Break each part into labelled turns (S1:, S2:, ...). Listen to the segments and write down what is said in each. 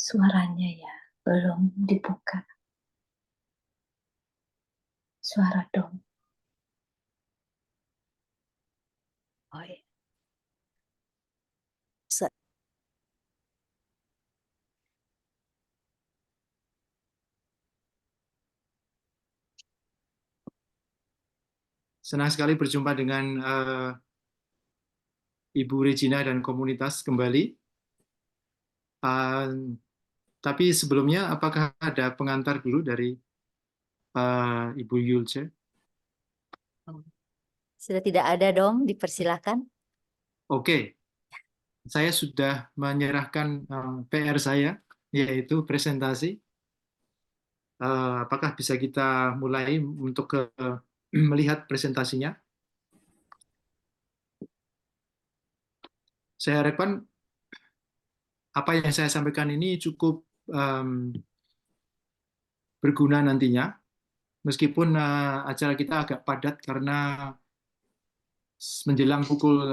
S1: Suaranya ya, belum dibuka. Suara dong.
S2: Oh iya.
S3: Senang sekali berjumpa dengan Ibu Regina dan komunitas kembali. Tapi sebelumnya, apakah ada pengantar dulu dari Ibu Yulce?
S2: Sudah tidak ada dong, dipersilakan.
S3: Oke, saya sudah menyerahkan PR saya, yaitu presentasi. Apakah bisa kita mulai untuk melihat presentasinya? Saya harapkan apa yang saya sampaikan ini cukup berguna nantinya, meskipun acara kita agak padat karena menjelang pukul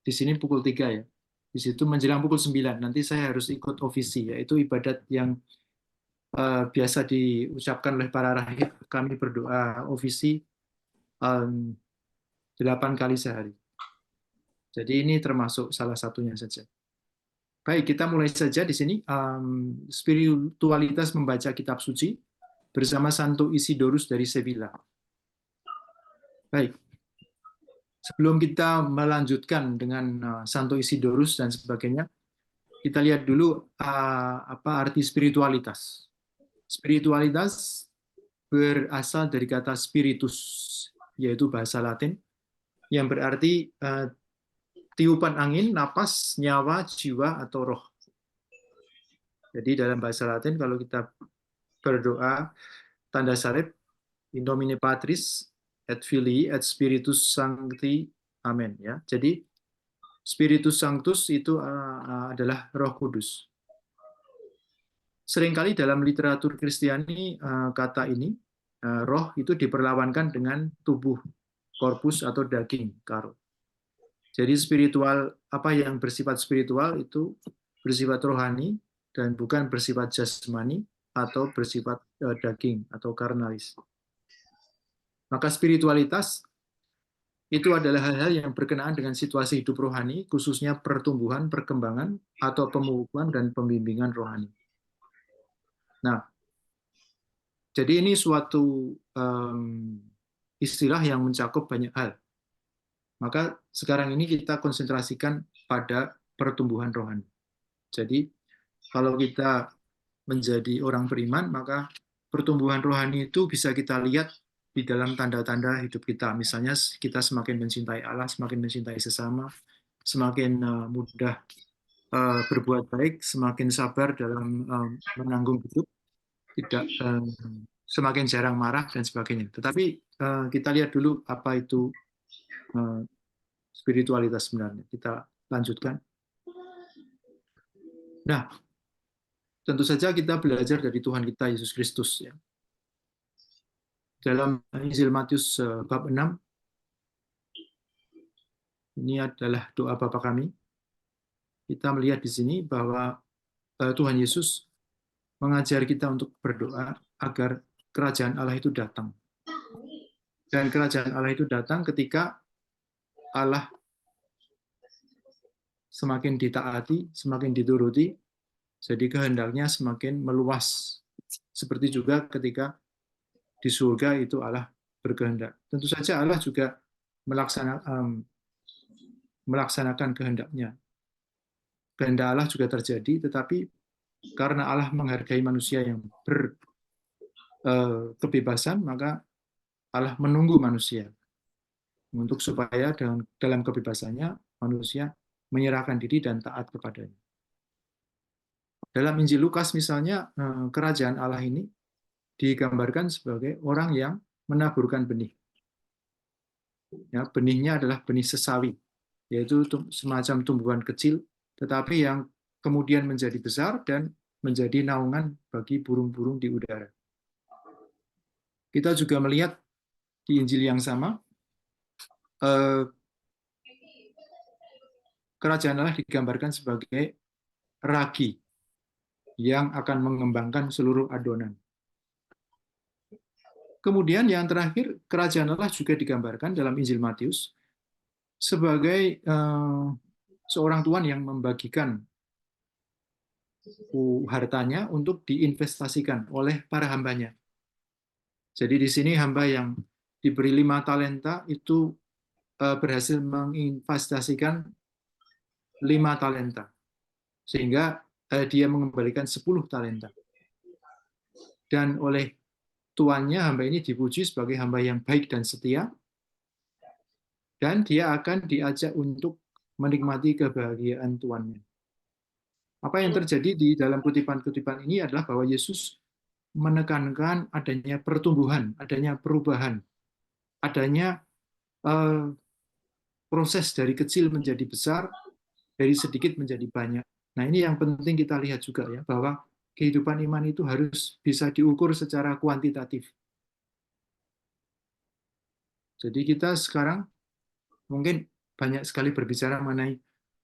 S3: di sini pukul 3 ya. Di situ menjelang pukul 9. Nanti saya harus ikut ofisi, yaitu ibadat yang biasa diucapkan oleh para rahib. Kami berdoa ofisi 8 kali sehari. Jadi ini termasuk salah satunya saja. Baik, kita mulai saja di sini. Spiritualitas membaca kitab suci bersama Santo Isidorus dari Sevilla. Baik, sebelum kita melanjutkan dengan Santo Isidorus dan sebagainya, kita lihat dulu apa arti spiritualitas. Spiritualitas berasal dari kata spiritus, yaitu bahasa Latin, yang berarti tiupan angin, napas, nyawa, jiwa, atau roh. Jadi dalam bahasa Latin, kalau kita berdoa, tanda salib, in nomine Patris, et Filii, et Spiritus Sancti, amin. Ya. Jadi Spiritus Sanctus itu adalah Roh Kudus. Seringkali dalam literatur Kristiani kata ini, roh itu diperlawankan dengan tubuh, korpus atau daging, karo. Jadi spiritual, apa yang bersifat spiritual itu bersifat rohani dan bukan bersifat jasmani atau bersifat daging atau karnalis. Maka spiritualitas itu adalah hal-hal yang berkenaan dengan situasi hidup rohani, khususnya pertumbuhan, perkembangan, atau pemulihan dan pembimbingan rohani. Nah, jadi ini suatu istilah yang mencakup banyak hal. Maka sekarang ini kita konsentrasikan pada pertumbuhan rohani. Jadi kalau kita menjadi orang beriman, maka pertumbuhan rohani itu bisa kita lihat di dalam tanda-tanda hidup kita. Misalnya kita semakin mencintai Allah, semakin mencintai sesama, semakin mudah berbuat baik, semakin sabar dalam menanggung hidup, tidak semakin jarang marah dan sebagainya. Tetapi kita lihat dulu apa itu spiritualitas sebenarnya. Kita lanjutkan. Nah, tentu saja kita belajar dari Tuhan kita Yesus Kristus. Ya. Dalam Injil Matius bab 6, ini adalah doa Bapa kami. Kita melihat di sini bahwa Tuhan Yesus mengajar kita untuk berdoa agar kerajaan Allah itu datang. Dan kerajaan Allah itu datang ketika Allah semakin ditaati, semakin dituruti, jadi kehendaknya semakin meluas. Seperti juga ketika di surga itu Allah berkehendak. Tentu saja Allah juga melaksanakan kehendaknya. Kehendak Allah juga terjadi, tetapi karena Allah menghargai manusia yang berkebebasan, maka Allah menunggu manusia untuk supaya dalam kebebasannya manusia menyerahkan diri dan taat kepadanya. Dalam Injil Lukas misalnya, kerajaan Allah ini digambarkan sebagai orang yang menaburkan benih. Ya, benihnya adalah benih sesawi, yaitu semacam tumbuhan kecil, tetapi yang kemudian menjadi besar dan menjadi naungan bagi burung-burung di udara. Kita juga melihat di Injil yang sama, kerajaan Allah digambarkan sebagai ragi. yang akan mengembangkan seluruh adonan. Kemudian yang terakhir, kerajaan Allah juga digambarkan dalam Injil Matius sebagai seorang tuan yang membagikan hartanya untuk diinvestasikan oleh para hambanya. Jadi di sini hamba yang diberi 5 talenta itu berhasil menginvestasikan 5 talenta. Sehingga dia mengembalikan 10 talenta. Dan oleh tuannya hamba ini dipuji sebagai hamba yang baik dan setia, dan dia akan diajak untuk menikmati kebahagiaan tuannya. Apa yang terjadi di dalam kutipan-kutipan ini adalah bahwa Yesus menekankan adanya pertumbuhan, adanya perubahan, adanya proses dari kecil menjadi besar, dari sedikit menjadi banyak. Nah, ini yang penting kita lihat juga ya, bahwa kehidupan iman itu harus bisa diukur secara kuantitatif. Jadi kita sekarang mungkin banyak sekali berbicara mengenai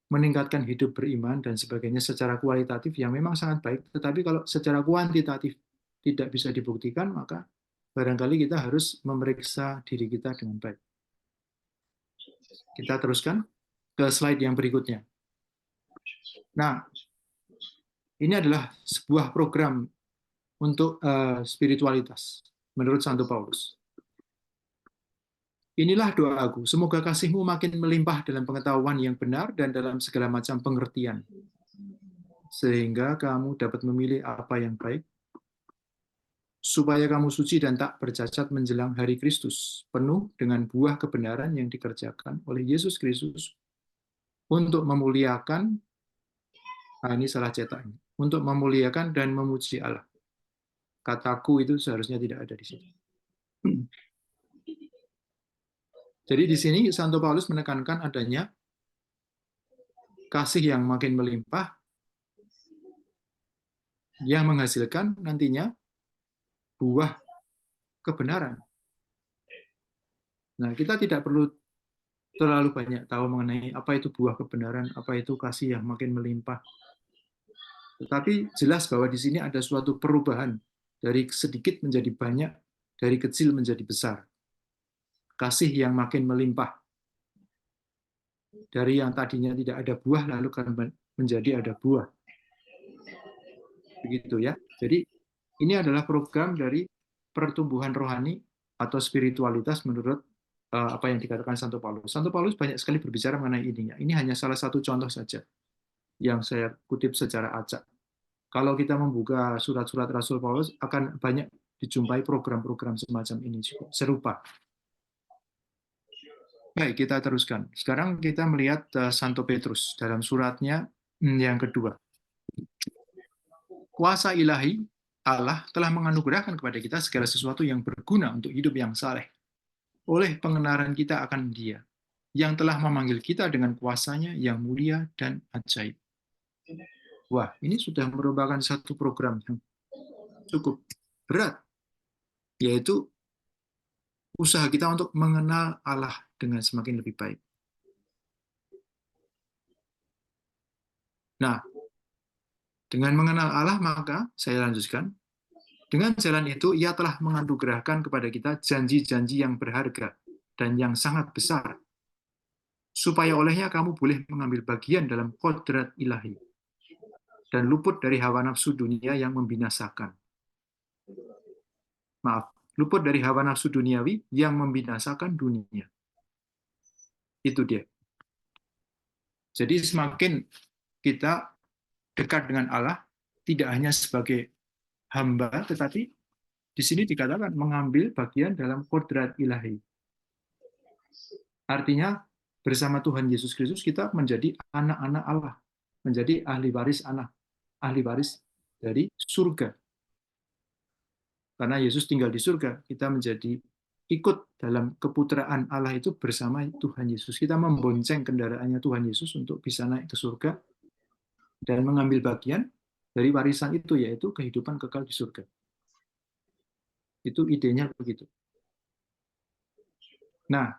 S3: meningkatkan hidup beriman dan sebagainya secara kualitatif yang memang sangat baik, tetapi kalau secara kuantitatif tidak bisa dibuktikan, maka barangkali kita harus memeriksa diri kita dengan baik. Kita teruskan ke slide yang berikutnya. Nah, ini adalah sebuah program untuk spiritualitas menurut Santo Paulus. Inilah doaku, semoga kasihmu makin melimpah dalam pengetahuan yang benar dan dalam segala macam pengertian, sehingga kamu dapat memilih apa yang baik, supaya kamu suci dan tak bercacat menjelang hari Kristus, penuh dengan buah kebenaran yang dikerjakan oleh Yesus Kristus untuk memuliakan, ini salah cetaknya, untuk memuliakan dan memuji Allah. Kataku itu seharusnya tidak ada di sini. Jadi di sini Santo Paulus menekankan adanya kasih yang makin melimpah, yang menghasilkan nantinya buah kebenaran. Nah, kita tidak perlu terlalu banyak tahu mengenai apa itu buah kebenaran, apa itu kasih yang makin melimpah. Tetapi jelas bahwa di sini ada suatu perubahan dari sedikit menjadi banyak, dari kecil menjadi besar. Kasih yang makin melimpah. Dari yang tadinya tidak ada buah, lalu kan menjadi ada buah. Begitu ya. Jadi ini adalah program dari pertumbuhan rohani atau spiritualitas menurut apa yang dikatakan Santo Paulus. Santo Paulus banyak sekali berbicara mengenai ininya. Ini hanya salah satu contoh saja yang saya kutip secara acak. Kalau kita membuka surat-surat Rasul Paulus, akan banyak dijumpai program-program semacam ini juga, serupa. Baik, kita teruskan. Sekarang kita melihat Santo Petrus dalam suratnya yang kedua. Kuasa ilahi Allah telah menganugerahkan kepada kita segala sesuatu yang berguna untuk hidup yang saleh oleh pengenalan kita akan Dia yang telah memanggil kita dengan kuasanya yang mulia dan ajaib. Wah, ini sudah merupakan satu program yang cukup berat, yaitu usaha kita untuk mengenal Allah dengan semakin lebih baik. Nah, dengan mengenal Allah, maka saya lanjutkan, dengan jalan itu Ia telah menganugerahkan kepada kita janji-janji yang berharga dan yang sangat besar, supaya olehnya kamu boleh mengambil bagian dalam kodrat ilahi dan luput dari hawa nafsu dunia yang membinasakan. Maaf, luput dari hawa nafsu duniawi yang membinasakan dunia. Itu dia. Jadi semakin kita dekat dengan Allah, tidak hanya sebagai hamba, tetapi di sini dikatakan mengambil bagian dalam kodrat ilahi. Artinya, bersama Tuhan Yesus Kristus kita menjadi anak-anak Allah, menjadi ahli waris anak, ahli waris dari surga. Karena Yesus tinggal di surga, kita menjadi ikut dalam keputraan Allah itu bersama Tuhan Yesus. Kita membonceng kendaraannya Tuhan Yesus untuk bisa naik ke surga dan mengambil bagian dari warisan itu, yaitu kehidupan kekal di surga. Itu idenya begitu. Nah,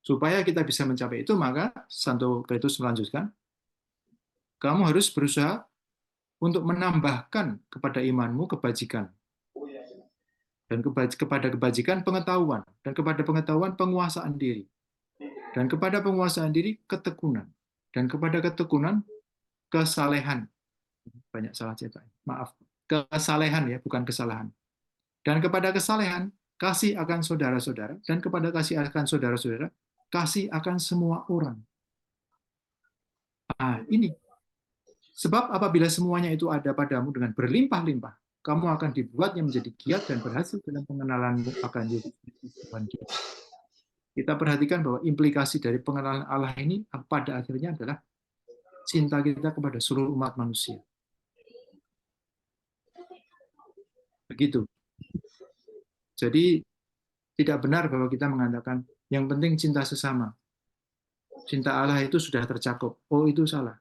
S3: supaya kita bisa mencapai itu, maka Santo Petrus melanjutkan, kamu harus berusaha untuk menambahkan kepada imanmu kebajikan, dan kepada kebajikan pengetahuan, dan kepada pengetahuan penguasaan diri, dan kepada penguasaan diri ketekunan, dan kepada ketekunan kesalehan. Banyak salah cetak, maaf, kesalehan ya, bukan kesalahan. Dan kepada kesalehan kasih akan saudara-saudara, dan kepada kasih akan saudara-saudara kasih akan semua orang. Nah, ini sebab apabila semuanya itu ada padamu dengan berlimpah-limpah, kamu akan dibuatnya menjadi giat dan berhasil dalam pengenalanmu akan Yesus Kristus Tuhan kita. Kita perhatikan bahwa implikasi dari pengenalan Allah ini pada akhirnya adalah cinta kita kepada seluruh umat manusia. Begitu. Jadi tidak benar bahwa kita mengatakan yang penting cinta sesama. Cinta Allah itu sudah tercakup. Oh, itu salah.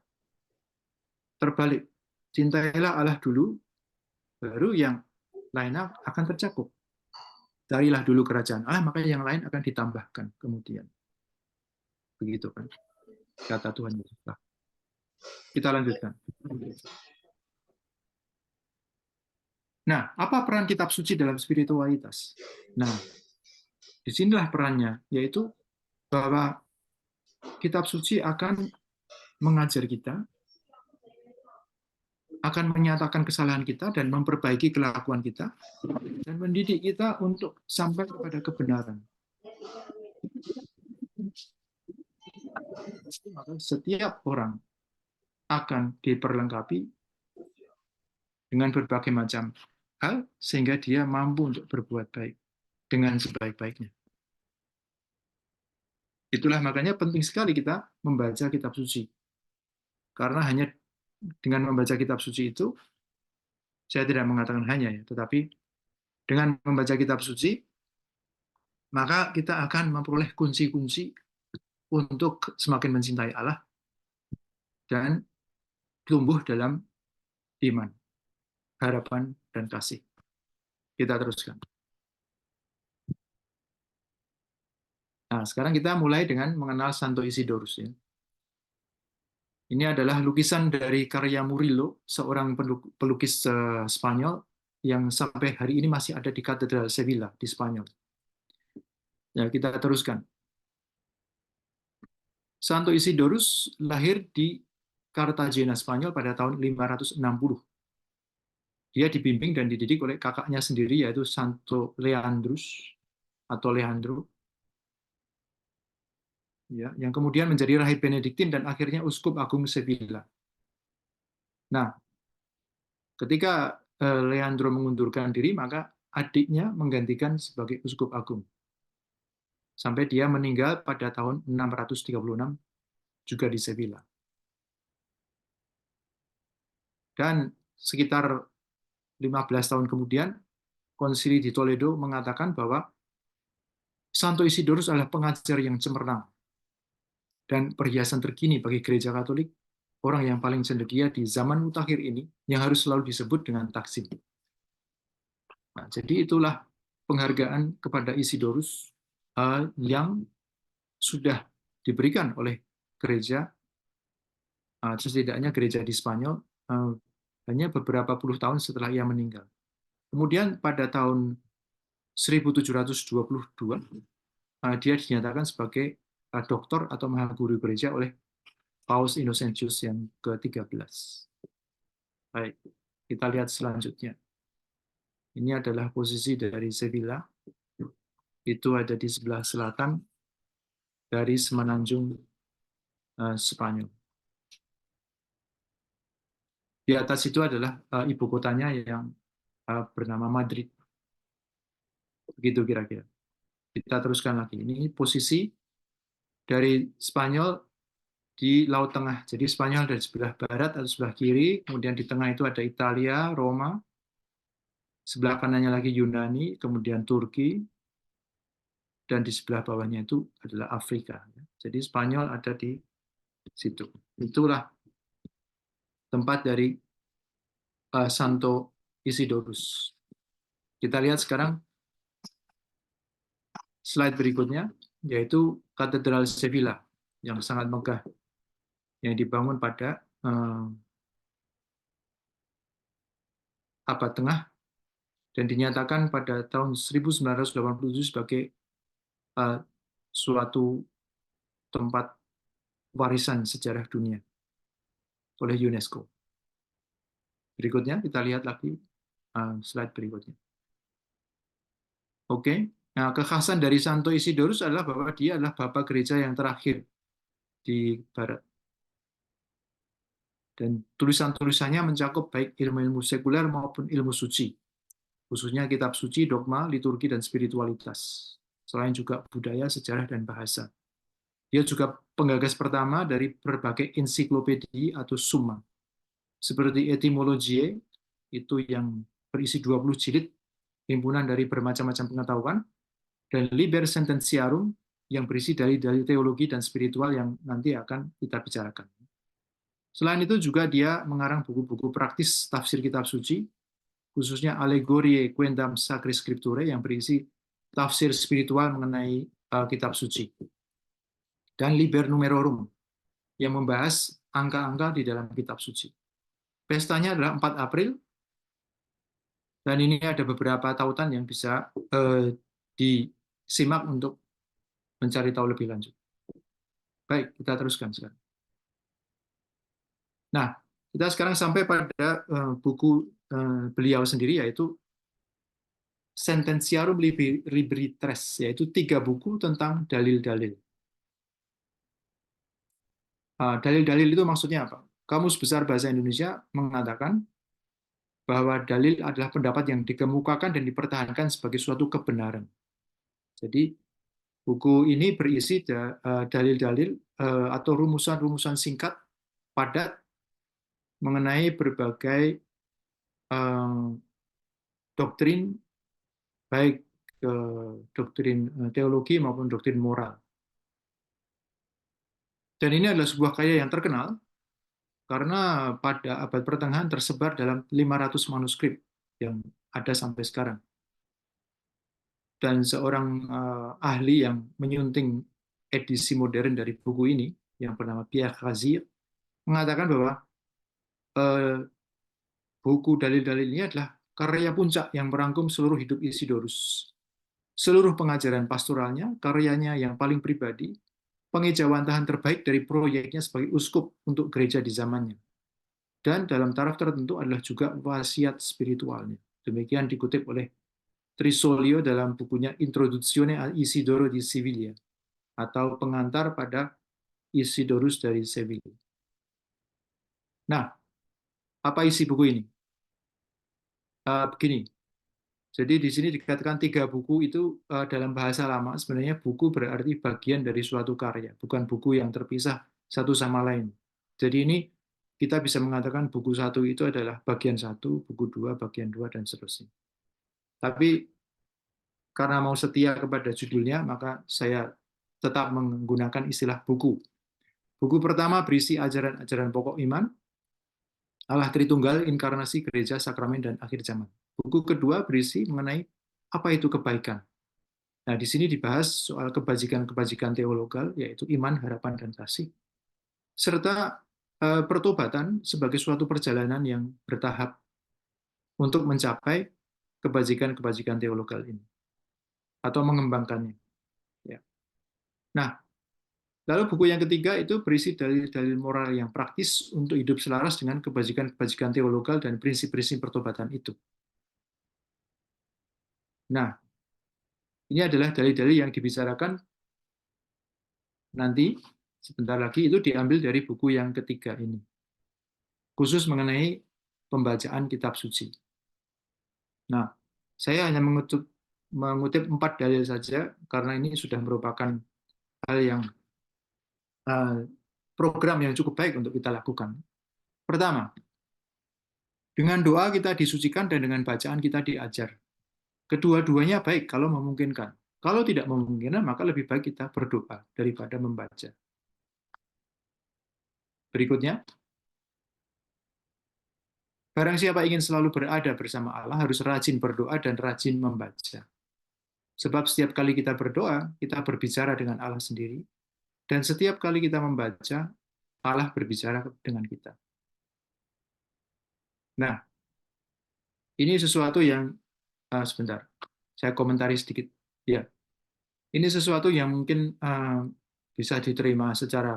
S3: Terbalik. Cintailah Allah dulu, baru yang lainnya akan tercakup. Carilah dulu kerajaan Allah, maka yang lain akan ditambahkan kemudian. Begitu kan kata Tuhan Yesus. Kita lanjutkan. Nah, apa peran kitab suci dalam spiritualitas? Nah, disinilah perannya, yaitu bahwa kitab suci akan mengajar kita, akan menyatakan kesalahan kita dan memperbaiki kelakuan kita, dan mendidik kita untuk sampai kepada kebenaran. Maka setiap orang akan diperlengkapi dengan berbagai macam hal, sehingga dia mampu untuk berbuat baik dengan sebaik-baiknya. Itulah makanya penting sekali kita membaca kitab suci. Karena hanya dengan membaca kitab suci itu, saya tidak mengatakan hanya ya, tetapi dengan membaca kitab suci, maka kita akan memperoleh kunci-kunci untuk semakin mencintai Allah dan tumbuh dalam iman, harapan, dan kasih. Kita teruskan. Nah, sekarang kita mulai dengan mengenal Santo Isidorus. Ya. Ini adalah lukisan dari karya Murillo, seorang pelukis Spanyol yang sampai hari ini masih ada di Katedral Sevilla di Spanyol. Ya, kita teruskan. Santo Isidorus lahir di Cartagena, Spanyol pada tahun 560. Dia dibimbing dan dididik oleh kakaknya sendiri, yaitu Santo Leandrus atau Leandro, ya, yang kemudian menjadi rahib Benediktin dan akhirnya uskup agung Sevilla. Nah, ketika Leandro mengundurkan diri, maka adiknya menggantikan sebagai uskup agung. Sampai dia meninggal pada tahun 636 juga di Sevilla. Dan sekitar 15 tahun kemudian, Konsili di Toledo mengatakan bahwa Santo Isidorus adalah pengajar yang cemerlang dan perhiasan terkini bagi gereja Katolik, orang yang paling cendekia di zaman mutakhir ini, yang harus selalu disebut dengan Taksim. Nah, jadi itulah penghargaan kepada Isidorus yang sudah diberikan oleh gereja, setidaknya gereja di Spanyol, hanya beberapa puluh tahun setelah ia meninggal. Kemudian pada tahun 1722, dia dinyatakan sebagai doktor atau mahaguru gereja oleh Paus Innocentius yang ke-13. Baik, kita lihat selanjutnya. Ini adalah posisi dari Sevilla. Itu ada di sebelah selatan dari semenanjung Spanyol. Di atas itu adalah ibu kotanya yang bernama Madrid. Begitu kira-kira. Kita teruskan lagi. Ini posisi dari Spanyol di Laut Tengah. Jadi Spanyol dari sebelah barat atau sebelah kiri, kemudian di tengah itu ada Italia, Roma, sebelah kanannya lagi Yunani, kemudian Turki, dan di sebelah bawahnya itu adalah Afrika. Jadi Spanyol ada di situ. Itulah tempat dari Santo Isidorus. Kita lihat sekarang slide berikutnya, yaitu Katedral Sevilla yang sangat megah, yang dibangun pada eh, abad tengah dan dinyatakan pada tahun 1987 sebagai suatu tempat warisan sejarah dunia oleh UNESCO. Berikutnya kita lihat lagi slide berikutnya. Oke. Nah, kekhasan dari Santo Isidorus adalah bahwa dia adalah Bapa Gereja yang terakhir di Barat. Dan tulisan-tulisannya mencakup baik ilmu-ilmu sekuler maupun ilmu suci, khususnya kitab suci, dogma, liturgi, dan spiritualitas. Selain juga budaya, sejarah, dan bahasa. Dia juga penggagas pertama dari berbagai ensiklopedi atau summa, seperti Etymologiae, itu yang berisi 20 jilid, himpunan dari bermacam-macam pengetahuan, dan Liber Sententiarum, yang berisi dalil-dalil teologi dan spiritual yang nanti akan kita bicarakan. Selain itu juga dia mengarang buku-buku praktis tafsir kitab suci, khususnya Allegorie Quendam Sacri Scripturae yang berisi tafsir spiritual mengenai kitab suci. Dan Liber Numerorum yang membahas angka-angka di dalam kitab suci. Pestanya adalah 4 April, dan ini ada beberapa tautan yang bisa disimak untuk mencari tahu lebih lanjut. Baik, kita teruskan sekarang. Nah, kita sekarang sampai pada buku beliau sendiri, yaitu Sententiarum Libri Tres, yaitu 3 buku tentang dalil-dalil. Dalil-dalil itu maksudnya apa? Kamus Besar Bahasa Indonesia mengatakan bahwa dalil adalah pendapat yang dikemukakan dan dipertahankan sebagai suatu kebenaran. Jadi, buku ini berisi dalil-dalil atau rumusan-rumusan singkat, padat, mengenai berbagai doktrin, baik doktrin teologi maupun doktrin moral. Dan ini adalah sebuah karya yang terkenal karena pada abad pertengahan tersebar dalam 500 manuskrip yang ada sampai sekarang. Dan seorang ahli yang menyunting edisi modern dari buku ini, yang bernama Pierre Razier, mengatakan bahwa buku dalil-dalil ini adalah karya puncak yang merangkum seluruh hidup Isidorus. Seluruh pengajaran pastoralnya, karyanya yang paling pribadi, pengejawantahan terbaik dari proyeknya sebagai uskup untuk gereja di zamannya. Dan dalam taraf tertentu adalah juga wasiat spiritualnya. Demikian dikutip oleh Trisolio dalam bukunya Introduzione a Isidoro di Siviglia, atau pengantar pada Isidorus dari Sevilla. Nah, apa isi buku ini? Begini, jadi di sini dikatakan 3 buku itu dalam bahasa lama, sebenarnya buku berarti bagian dari suatu karya, bukan buku yang terpisah satu sama lain. Jadi ini kita bisa mengatakan buku 1 itu adalah bagian 1, buku 2, bagian 2, dan seterusnya. Tapi karena mau setia kepada judulnya, maka saya tetap menggunakan istilah buku. Buku pertama berisi ajaran-ajaran pokok iman, Allah Tritunggal, inkarnasi, gereja, sakramen, dan akhir zaman. Buku kedua berisi mengenai apa itu kebaikan. Nah, di sini dibahas soal kebajikan-kebajikan teologal, yaitu iman, harapan, dan kasih. Serta pertobatan sebagai suatu perjalanan yang bertahap untuk mencapai kebajikan-kebajikan teologal ini, atau mengembangkannya. Ya. Nah, lalu buku yang ketiga itu berisi dalil-dalil moral yang praktis untuk hidup selaras dengan kebajikan-kebajikan teologal dan prinsip-prinsip pertobatan itu. Nah, ini adalah dalil-dalil yang dibicarakan nanti, sebentar lagi, itu diambil dari buku yang ketiga ini. Khusus mengenai pembacaan kitab suci. Nah, saya hanya mengutip 4 dalil saja, karena ini sudah merupakan hal yang program yang cukup baik untuk kita lakukan. Pertama, dengan doa kita disucikan dan dengan bacaan kita diajar. Kedua-duanya baik kalau memungkinkan. Kalau tidak memungkinkan, maka lebih baik kita berdoa daripada membaca. Berikutnya, barang siapa ingin selalu berada bersama Allah harus rajin berdoa dan rajin membaca. Sebab setiap kali kita berdoa, kita berbicara dengan Allah sendiri, dan setiap kali kita membaca, Allah berbicara dengan kita. Nah, ini sesuatu yang sebentar, saya komentari sedikit. Ya, ini sesuatu yang mungkin bisa diterima secara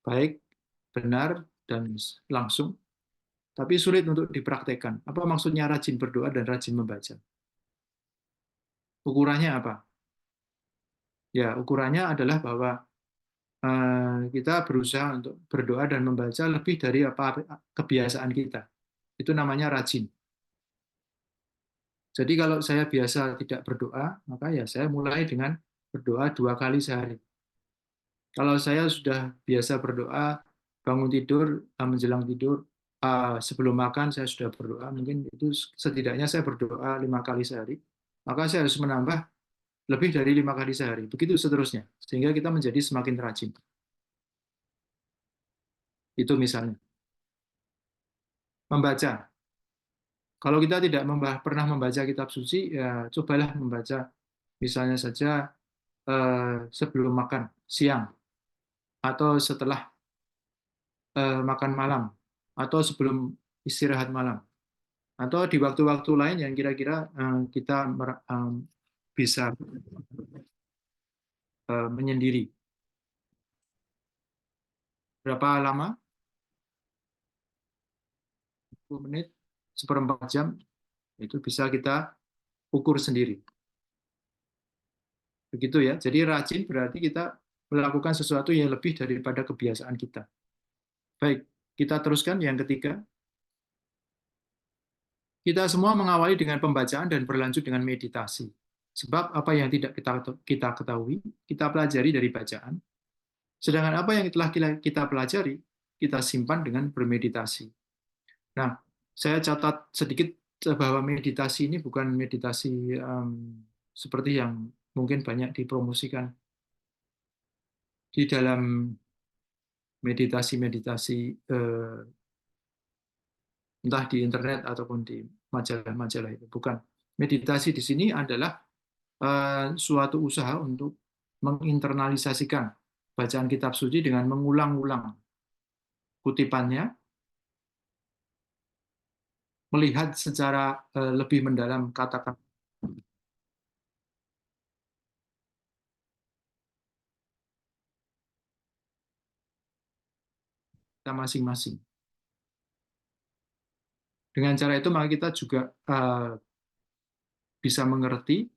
S3: baik, benar, dan langsung, tapi sulit untuk dipraktekkan. Apa maksudnya rajin berdoa dan rajin membaca? Ukurannya apa? Ya, ukurannya adalah bahwa kita berusaha untuk berdoa dan membaca lebih dari apa kebiasaan kita. Itu namanya rajin. Jadi kalau saya biasa tidak berdoa, maka ya saya mulai dengan berdoa 2 kali sehari. Kalau saya sudah biasa berdoa, bangun tidur, menjelang tidur, sebelum makan saya sudah berdoa, mungkin itu setidaknya saya berdoa 5 kali sehari, maka saya harus menambah lebih dari 5 kali sehari. Begitu seterusnya, sehingga kita menjadi semakin rajin. Itu misalnya. Membaca. Kalau kita tidak pernah membaca kitab suci, ya cobalah membaca misalnya saja sebelum makan siang, atau setelah makan malam, atau sebelum istirahat malam, atau di waktu-waktu lain yang kira-kira kita bisa menyendiri. Berapa lama? 10 menit, seperempat jam, itu bisa kita ukur sendiri. Begitu ya. Jadi rajin berarti kita melakukan sesuatu yang lebih daripada kebiasaan kita. Baik, kita teruskan yang ketiga. Kita semua mengawali dengan pembacaan dan berlanjut dengan meditasi. Sebab apa yang tidak kita ketahui, kita pelajari dari bacaan. Sedangkan apa yang telah kita pelajari, kita simpan dengan bermeditasi. Nah, saya catat sedikit bahwa meditasi ini bukan meditasi seperti yang mungkin banyak dipromosikan di dalam meditasi-meditasi entah di internet ataupun di majalah-majalah itu. Bukan. Meditasi di sini adalah suatu usaha untuk menginternalisasikan bacaan kitab suci dengan mengulang-ulang kutipannya, melihat secara lebih mendalam kata-kata kita masing-masing. Dengan cara itu maka kita juga bisa mengerti,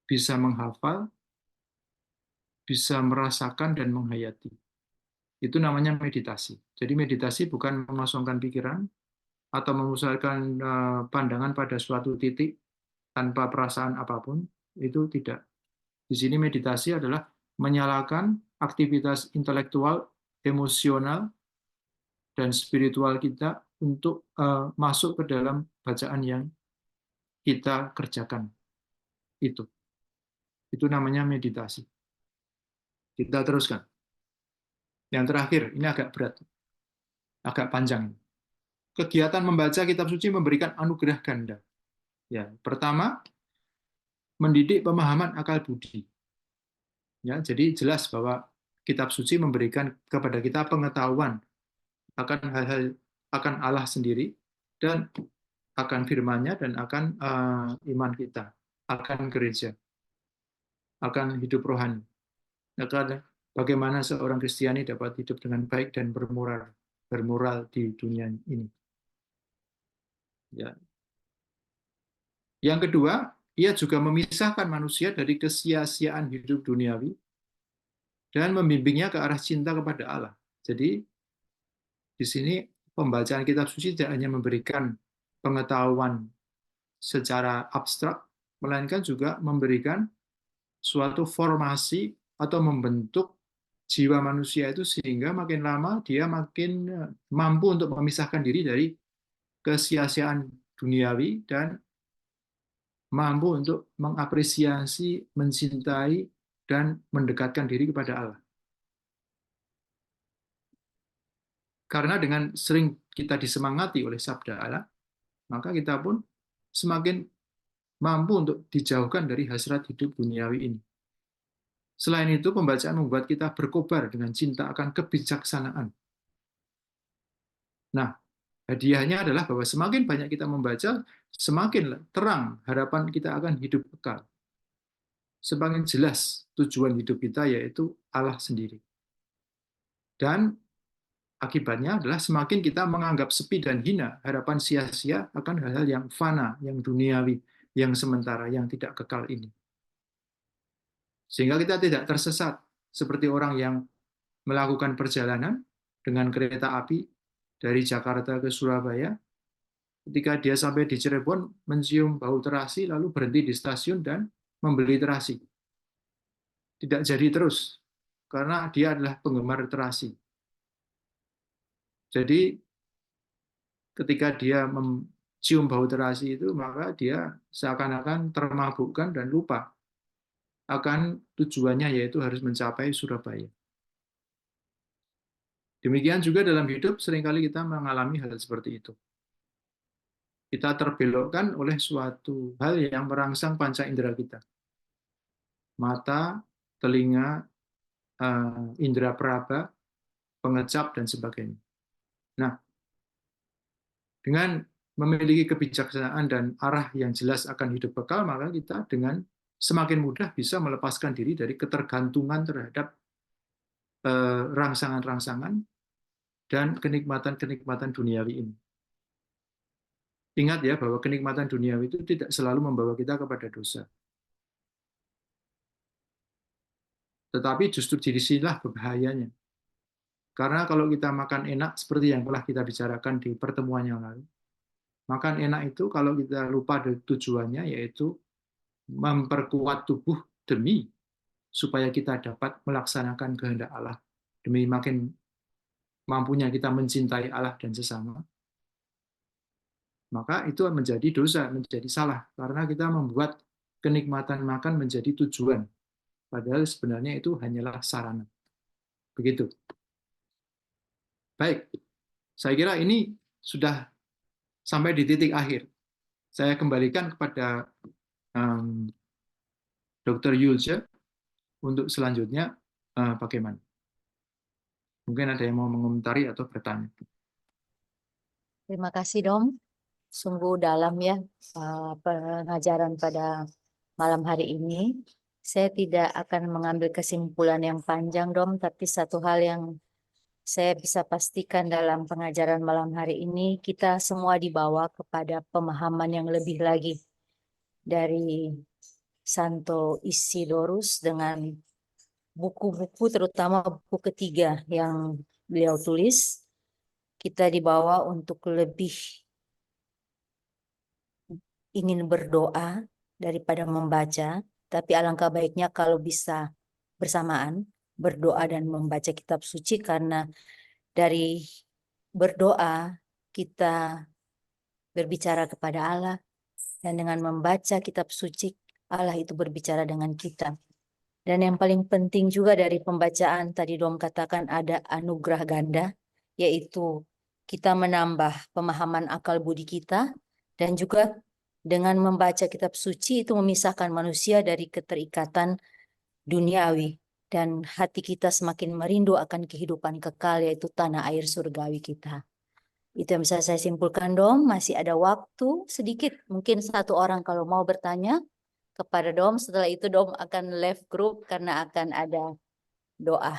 S3: bisa menghafal, bisa merasakan dan menghayati. Itu namanya meditasi. Jadi meditasi bukan mengosongkan pikiran atau memusatkan pandangan pada suatu titik tanpa perasaan apapun, itu tidak. Di sini meditasi adalah menyalakan aktivitas intelektual, emosional, dan spiritual kita untuk masuk ke dalam bacaan yang kita kerjakan. Itu namanya meditasi. Kita teruskan. Yang terakhir, ini agak berat, agak panjang. Kegiatan membaca kitab suci memberikan anugerah ganda. Ya, pertama, mendidik pemahaman akal budi. Ya, jadi jelas bahwa kitab suci memberikan kepada kita pengetahuan akan hal-hal akan Allah sendiri dan akan firman-Nya dan akan iman kita, akan gereja, akan hidup rohani. Maka bagaimana seorang Kristiani dapat hidup dengan baik dan bermoral di dunia ini. Ya. Yang kedua, ia juga memisahkan manusia dari kesia-siaan hidup duniawi dan membimbingnya ke arah cinta kepada Allah. Jadi di sini pembacaan kitab suci tidak hanya memberikan pengetahuan secara abstrak, melainkan juga memberikan suatu formasi atau membentuk jiwa manusia itu sehingga makin lama dia makin mampu untuk memisahkan diri dari kesia-siaan duniawi dan mampu untuk mengapresiasi, mencintai, dan mendekatkan diri kepada Allah. Karena dengan sering kita disemangati oleh sabda Allah, maka kita pun semakin mampu untuk dijauhkan dari hasrat hidup duniawi ini. Selain itu, pembacaan membuat kita berkobar dengan cinta akan kebijaksanaan. Nah, hadiahnya adalah bahwa semakin banyak kita membaca, semakin terang harapan kita akan hidup kekal. Semakin jelas tujuan hidup kita, yaitu Allah sendiri. Dan akibatnya adalah semakin kita menganggap sepi dan hina, harapan sia-sia akan hal-hal yang fana, yang duniawi, yang sementara, yang tidak kekal ini. Sehingga kita tidak tersesat seperti orang yang melakukan perjalanan dengan kereta api dari Jakarta ke Surabaya. Ketika dia sampai di Cirebon, mencium bau terasi, lalu berhenti di stasiun dan membeli terasi. Tidak jadi terus, karena dia adalah penggemar terasi. Jadi ketika dia mencium bau terasi itu, maka dia seakan-akan termabukkan dan lupa akan tujuannya, yaitu harus mencapai Surabaya. Demikian juga dalam hidup, seringkali kita mengalami hal seperti itu. Kita terbelokkan oleh suatu hal yang merangsang panca indera kita. Mata, telinga, indera peraba, pengecap, dan sebagainya. Nah, dengan memiliki kebijaksanaan dan arah yang jelas akan hidup kekal, maka kita dengan semakin mudah bisa melepaskan diri dari ketergantungan terhadap rangsangan-rangsangan dan kenikmatan-kenikmatan duniawi ini. Ingat ya, bahwa kenikmatan duniawi itu tidak selalu membawa kita kepada dosa. Tetapi justru di sinilah bahayanya. Karena kalau kita makan enak, seperti yang telah kita bicarakan di pertemuan yang lalu, makan enak itu kalau kita lupa dari tujuannya, yaitu memperkuat tubuh demi supaya kita dapat melaksanakan kehendak Allah, demi makin mampunya kita mencintai Allah dan sesama, maka itu menjadi dosa, menjadi salah, karena kita membuat kenikmatan makan menjadi tujuan, padahal sebenarnya itu hanyalah sarana. Begitu. Baik, saya kira ini sudah sampai di titik akhir. Saya kembalikan kepada Dr. Yulce untuk selanjutnya bagaimana. Mungkin ada yang mau mengomentari atau bertanya.
S2: Terima kasih, Dom. Sungguh dalam ya pengajaran pada malam hari ini. Saya tidak akan mengambil kesimpulan yang panjang, Dom, tapi satu hal yang saya bisa pastikan dalam pengajaran malam hari ini, kita semua dibawa kepada pemahaman yang lebih lagi dari Santo Isidorus dengan buku-buku, terutama buku ketiga yang beliau tulis. Kita dibawa untuk lebih ingin berdoa daripada membaca, tapi alangkah baiknya kalau bisa bersamaan berdoa dan membaca kitab suci, karena dari berdoa kita berbicara kepada Allah, dan dengan membaca kitab suci Allah itu berbicara dengan kita. Dan yang paling penting juga dari pembacaan, tadi Dom katakan ada anugerah ganda, yaitu kita menambah pemahaman akal budi kita, dan juga dengan membaca kitab suci itu memisahkan manusia dari keterikatan duniawi, dan hati kita semakin merindu akan kehidupan kekal, yaitu tanah air surgawi kita. Itu yang bisa saya simpulkan, Dom. Masih ada waktu sedikit, mungkin satu orang kalau mau bertanya kepada Dom. Setelah itu Dom akan live group karena akan ada doa.